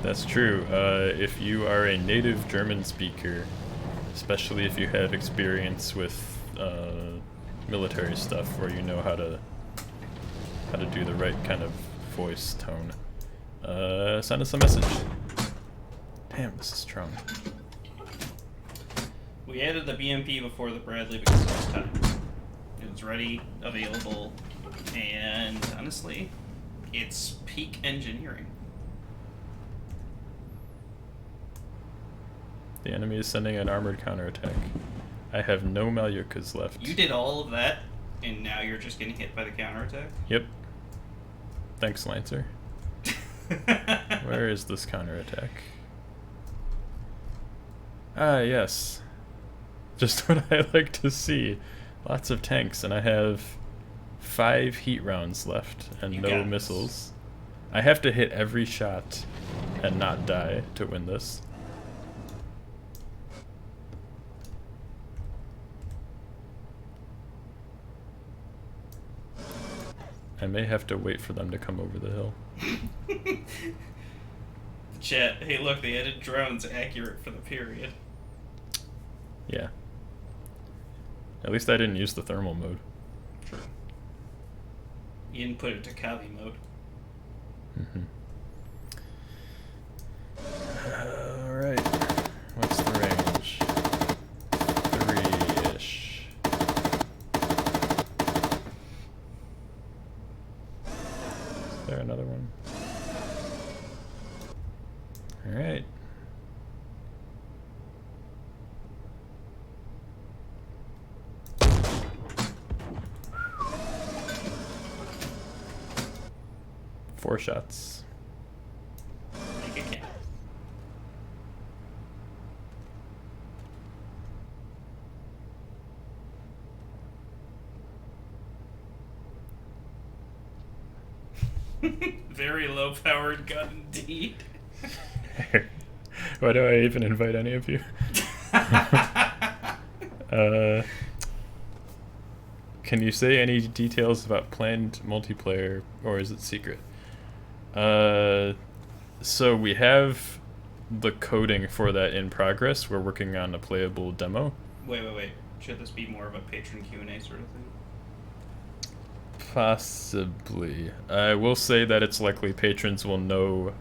That's true. If you are a native German speaker especially if you have experience with military stuff, where you know how to do the right kind of voice tone. Send us a message. Damn, this is strong. We added the BMP before the Bradley because it was time. It was ready, available, and honestly, it's peak engineering. The enemy is sending an armored counterattack. I have no Malyutkas left. You did all of that, and now you're just getting hit by the counterattack? Yep. Thanks, Lancer. Where is this counterattack? Ah, yes. Just what I like to see. Lots of tanks, and I have 5 heat rounds left and You no got missiles. I have to hit every shot and not die to win this. I may have to wait for them to come over the hill. Chat, hey look, they added drones accurate for the period. Yeah. At least I didn't use the thermal mode. True. You didn't put it to Kavi mode. Alright. What's the range? 3-ish. Is there another one? Alright. Four shots. Make it count. Very low powered gun indeed. Why do I even invite any of you? Can you say any details about planned multiplayer, or is it secret? So we have the coding for that in progress. We're working on a playable demo. Wait. Should this be more of a patron Q&A sort of thing? Possibly. I will say that it's likely patrons will know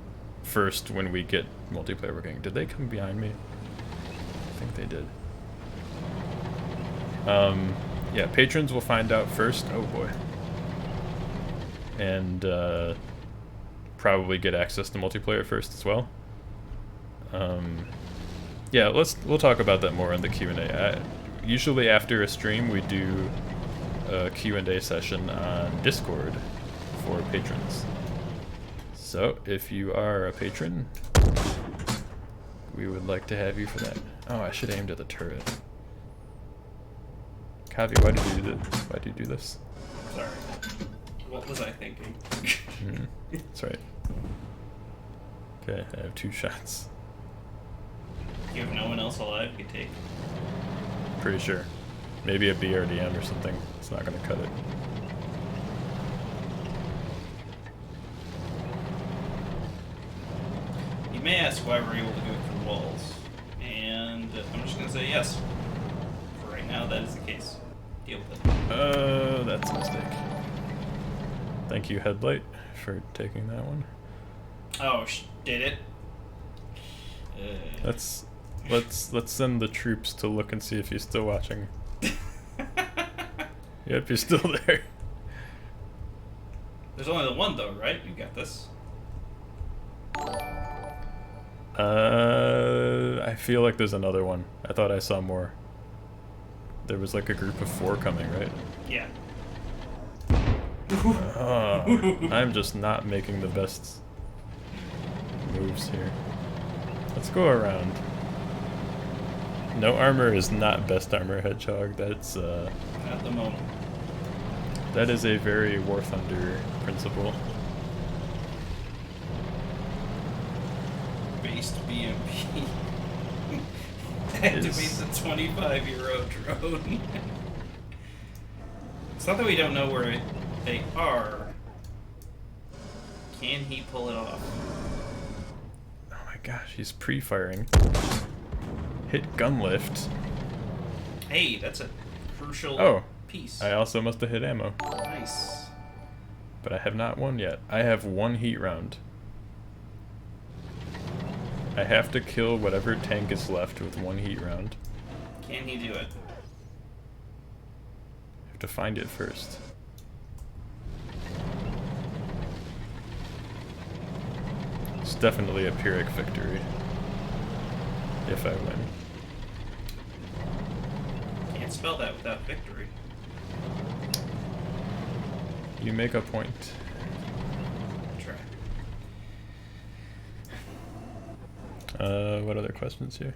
first when we get multiplayer working. Did they come behind me? I think they did. Yeah, patrons will find out first. Oh boy. And probably get access to multiplayer first as well. Yeah, we'll talk about that more in the Q&A. Usually after a stream we do a Q&A session on Discord for patrons. So if you are a patron, we would like to have you for that. Oh, I should have aimed at the turret. Kavi, why did you do this? Sorry. What was I thinking? That's right. Okay, I have 2 shots. You have no one else alive you take? Pretty sure. Maybe a BRDM or something. It's not gonna cut it. You may ask why we're able to do it through walls, and I'm just gonna say yes. For right now, that is the case. Deal with it. That's a mistake. Thank you, Headlight, for taking that one. Oh, did it? Let's send the troops to look and see if he's still watching. Yep, he's still there. There's only the one though, right? You got this. I feel like there's another one. I thought I saw more. There was like a group of 4 coming, right? Yeah. I'm just not making the best moves here. Let's go around. No armor is not best armor hedgehog. That's At the moment. that is a very War Thunder principle. Based BMP. Activate the 25-euro drone. It's not that we don't know where they are. Can he pull it off? Oh my gosh, he's pre-firing. Hit gun lift. Hey, that's a crucial Oh, piece. I also must have hit ammo. Nice. But I have not won yet. I have one heat round. I have to kill whatever tank is left with one heat round. Can he do it? I have to find it first. It's definitely a Pyrrhic victory. If I win. Can't spell that without victory. You make a point. Try. What other questions here?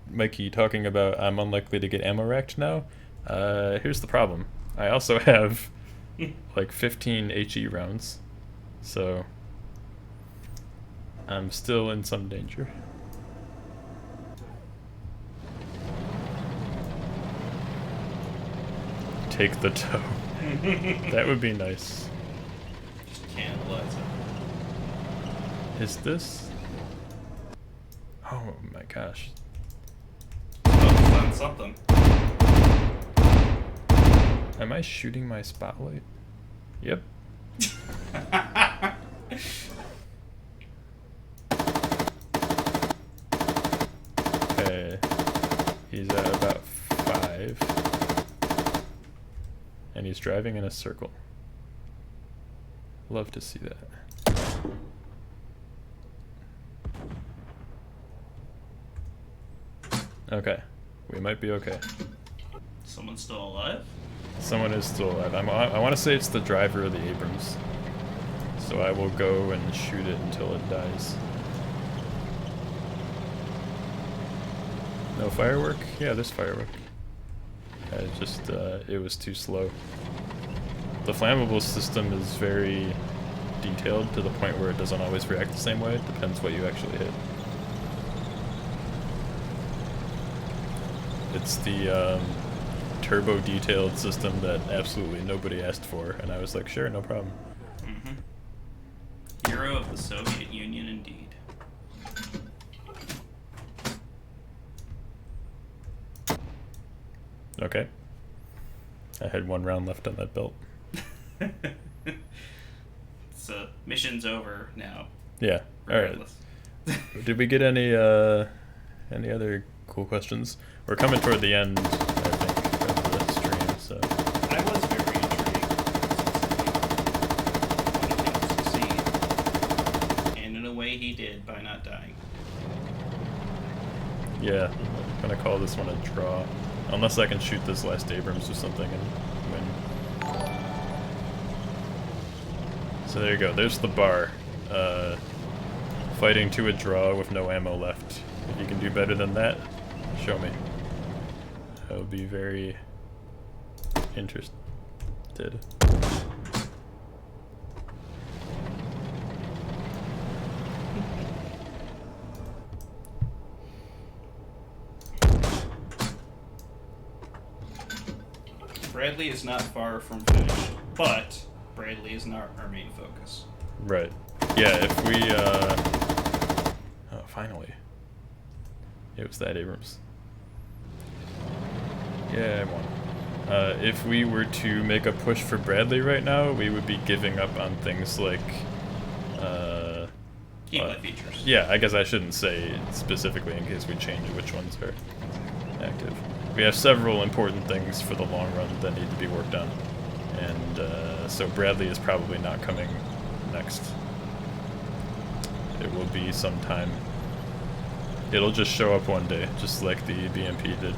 Mikey talking about I'm unlikely to get ammo racked now. Here's the problem. I also have like 15 HE rounds, so I'm still in some danger. Take the toe. That would be nice. Just cannibalize it. Is this? Oh my gosh. Oh, found something. Am I shooting my spotlight? Yep. Okay. He's at about 5. And he's driving in a circle. Love to see that. Okay. We might be okay. Someone's still alive? Someone is still alive. I want to say it's the driver of the Abrams. So I will go and shoot it until it dies. No firework? Yeah, there's firework. It was too slow. The flammable system is very detailed to the point where it doesn't always react the same way. It depends what you actually hit. It's the turbo detailed system that absolutely nobody asked for, and I was like, sure, no problem. Mm-hmm. Hero of the Soviet Union, indeed. Okay. I had 1 round left on that belt. So, mission's over now. Yeah. Regardless. Alright. Did we get any other cool questions? We're coming toward the end, I think, of the stream, so. I was very intrigued. Wanted him to succeed. And in a way he did by not dying. Yeah, I'm gonna call this one a draw. Unless I can shoot this last Abrams or something and win. So there you go, there's the bar. Fighting to a draw with no ammo left. If you can do better than that, show me. I will be very interested. Bradley is not far from finished, but Bradley is not our main focus. Right. Yeah, if we, oh, finally. It was that Abrams. Yeah, I won. If we were to make a push for Bradley right now, we would be giving up on things like, Gameplay features. yeah, I guess I shouldn't say specifically in case we change which ones are active. We have several important things for the long run that need to be worked on. And so Bradley is probably not coming next. It will be sometime. It'll just show up one day, just like the BMP did.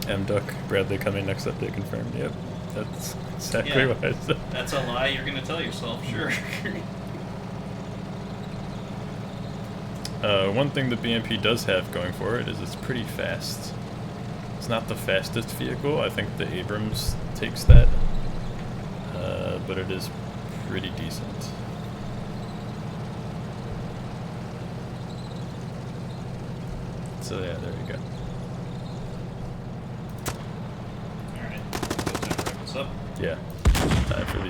M-Duck, Bradley coming next update confirmed. Yep, that's exactly what I said. That's a lie you're going to tell yourself, sure. One thing the BMP does have going for it is it's pretty fast. It's not the fastest vehicle. I think the Abrams takes that, but it is pretty decent. So yeah, there you go. Alright, time to wrap this up. Yeah, time for the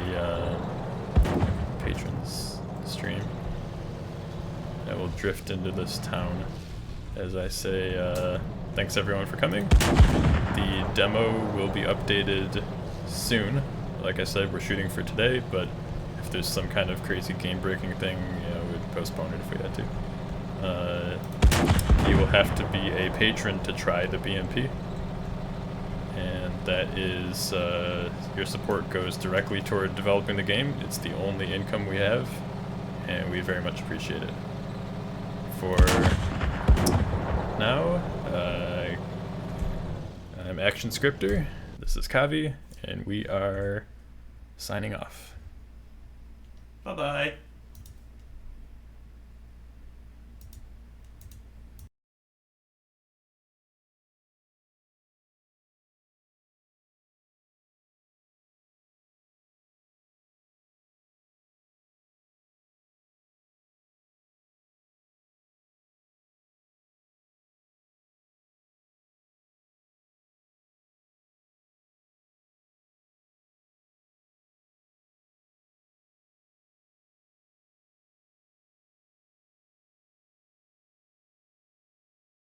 patrons stream. I will drift into this town as I say thanks everyone for coming. The demo will be updated soon. Like I said, we're shooting for today, but if there's some kind of crazy game-breaking thing, we'd postpone it if we had to. You will have to be a patron to try the BMP, and that is your support goes directly toward developing the game. It's the only income we have, and we very much appreciate it. For now, I'm ActionScripter, this is Kavi, and we are signing off. Bye-bye.